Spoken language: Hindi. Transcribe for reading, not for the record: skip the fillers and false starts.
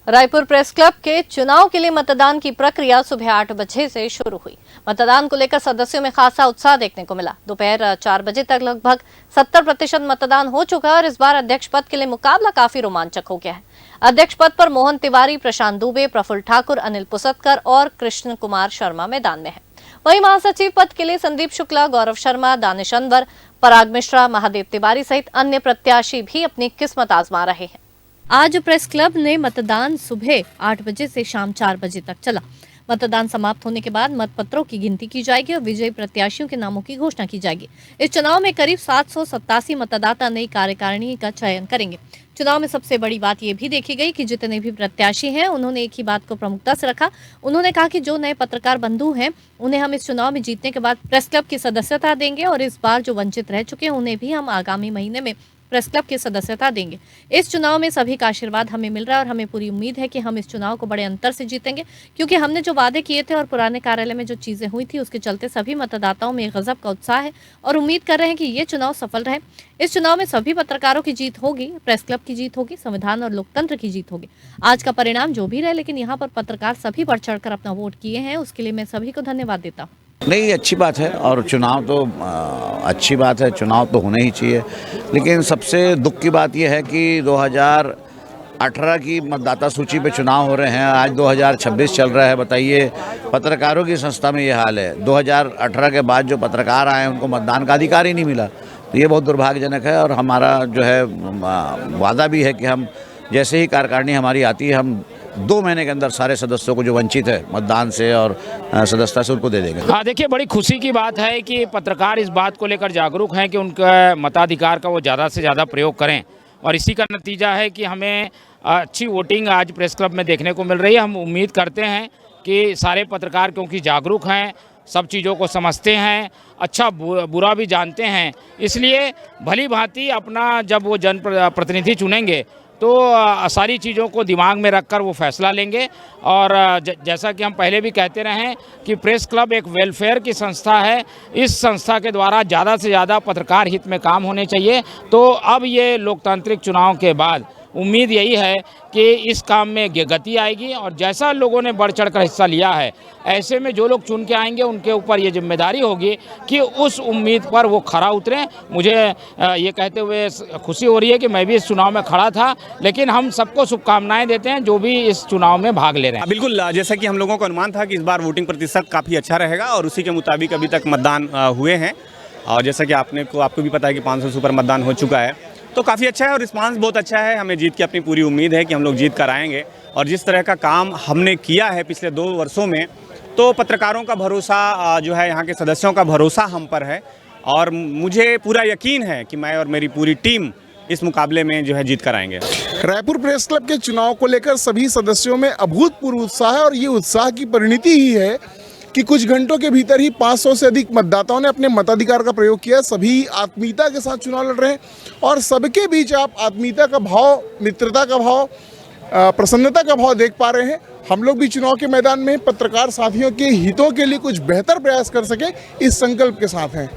रायपुर प्रेस क्लब के चुनाव के लिए मतदान की प्रक्रिया सुबह 8 बजे से शुरू हुई। मतदान को लेकर सदस्यों में खासा उत्साह देखने को मिला। दोपहर 4 बजे तक लगभग 70% मतदान हो चुका है और इस बार अध्यक्ष पद के लिए मुकाबला काफी रोमांचक हो गया है। अध्यक्ष पद पर मोहन तिवारी, प्रशांत दुबे, प्रफुल्ल ठाकुर, अनिल पुसतकर और कृष्ण कुमार शर्मा मैदान में है। वहीं महासचिव पद के लिए संदीप शुक्ला, गौरव शर्मा, दानिश अनवर, पराग मिश्रा, महादेव तिवारी सहित अन्य प्रत्याशी भी अपनी किस्मत आजमा रहे हैं। आज प्रेस क्लब ने मतदान सुबह 8 बजे से शाम 4 बजे तक चला। मतदान समाप्त होने के बाद मतपत्रों की गिनती की जाएगी और विजयी प्रत्याशियों के नामों की घोषणा की जाएगी। इस चुनाव में करीब 787 मतदाता नई कार्यकारिणी का चयन करेंगे। चुनाव में सबसे बड़ी बात यह भी देखी गई कि जितने भी प्रत्याशी हैं उन्होंने एक ही बात को प्रमुखता से रखा। उन्होंने कहा कि जो नए पत्रकार बंधु हैं उन्हें हम इस चुनाव में जीतने के बाद प्रेस क्लब की सदस्यता देंगे और इस बार जो वंचित रह चुके हैं उन्हें भी हम आगामी महीने में प्रेस क्लब की सदस्यता देंगे। इस चुनाव में सभी का आशीर्वाद हमें मिल रहा है और हमें पूरी उम्मीद है कि हम इस चुनाव को बड़े अंतर से जीतेंगे, क्योंकि हमने जो वादे किए थे और पुराने कार्यालय में जो चीजें हुई थी उसके चलते सभी मतदाताओं में गजब का उत्साह है और उम्मीद कर रहे हैं कि ये चुनाव सफल रहे। इस चुनाव में सभी पत्रकारों की जीत होगी, प्रेस क्लब की जीत होगी, संविधान और लोकतंत्र की जीत होगी। आज का परिणाम जो भी रहे, लेकिन यहाँ पर पत्रकार सभी बढ़ चढ़कर अपना वोट किए हैं, उसके लिए मैं सभी को धन्यवाद देता हूँ। नहीं, अच्छी बात है और चुनाव तो अच्छी बात है, चुनाव तो होने ही चाहिए। लेकिन सबसे दुख की बात यह है कि 2018 की मतदाता सूची पे चुनाव हो रहे हैं, आज 2026 चल रहा है। बताइए, पत्रकारों की संस्था में ये हाल है। 2018 के बाद जो पत्रकार आए उनको मतदान का अधिकार ही नहीं मिला, तो ये बहुत दुर्भाग्यजनक है। और हमारा जो है वादा भी है कि हम जैसे ही कार्यकारिणी हमारी आती है, हम 2 महीने के अंदर सारे सदस्यों को जो वंचित है मतदान से और सदस्यता से उनको दे देंगे। हाँ, देखिए, बड़ी खुशी की बात है कि पत्रकार इस बात को लेकर जागरूक हैं कि उनका मताधिकार का वो ज़्यादा से ज़्यादा प्रयोग करें और इसी का नतीजा है कि हमें अच्छी वोटिंग आज प्रेस क्लब में देखने को मिल रही है। हम उम्मीद करते हैं कि सारे पत्रकार क्योंकि जागरूक हैं, सब चीज़ों को समझते हैं, अच्छा बुरा भी जानते हैं, इसलिए भली भांति अपना जब वो जनप्रतिनिधि चुनेंगे तो सारी चीज़ों को दिमाग में रखकर वो फैसला लेंगे। और जैसा कि हम पहले भी कहते रहे हैं कि प्रेस क्लब एक वेलफेयर की संस्था है, इस संस्था के द्वारा ज़्यादा से ज़्यादा पत्रकार हित में काम होने चाहिए। तो अब ये लोकतांत्रिक चुनाव के बाद उम्मीद यही है कि इस काम में गति आएगी और जैसा लोगों ने बढ़ चढ़कर हिस्सा लिया है, ऐसे में जो लोग चुन के आएंगे उनके ऊपर ये जिम्मेदारी होगी कि उस उम्मीद पर वो खरा उतरें। मुझे ये कहते हुए खुशी हो रही है कि मैं भी इस चुनाव में खड़ा था, लेकिन हम सबको शुभकामनाएं देते हैं जो भी इस चुनाव में भाग ले रहे हैं। बिल्कुल, जैसा कि हम लोगों को अनुमान था कि इस बार वोटिंग प्रतिशत काफ़ी अच्छा रहेगा और उसी के मुताबिक अभी तक मतदान हुए हैं। और जैसा कि आपको भी पता है कि 500 से ऊपर मतदान हो चुका है, तो काफ़ी अच्छा है और रिस्पांस बहुत अच्छा है। हमें जीत की अपनी पूरी उम्मीद है कि हम लोग जीत कर आएंगे। और जिस तरह का काम हमने किया है पिछले 2 वर्षों में, तो पत्रकारों का भरोसा जो है, यहाँ के सदस्यों का भरोसा हम पर है और मुझे पूरा यकीन है कि मैं और मेरी पूरी टीम इस मुकाबले में जो है जीत कर आएंगे। रायपुर प्रेस क्लब के चुनाव को लेकर सभी सदस्यों में अभूतपूर्व उत्साह है और ये उत्साह की परिणति ही है कि कुछ घंटों के भीतर ही 500 से अधिक मतदाताओं ने अपने मताधिकार का प्रयोग किया। सभी आत्मीयता के साथ चुनाव लड़ रहे हैं और सबके बीच आप आत्मीयता का भाव, मित्रता का भाव, प्रसन्नता का भाव देख पा रहे हैं। हम लोग भी चुनाव के मैदान में पत्रकार साथियों के हितों के लिए कुछ बेहतर प्रयास कर सकें, इस संकल्प के साथ हैं।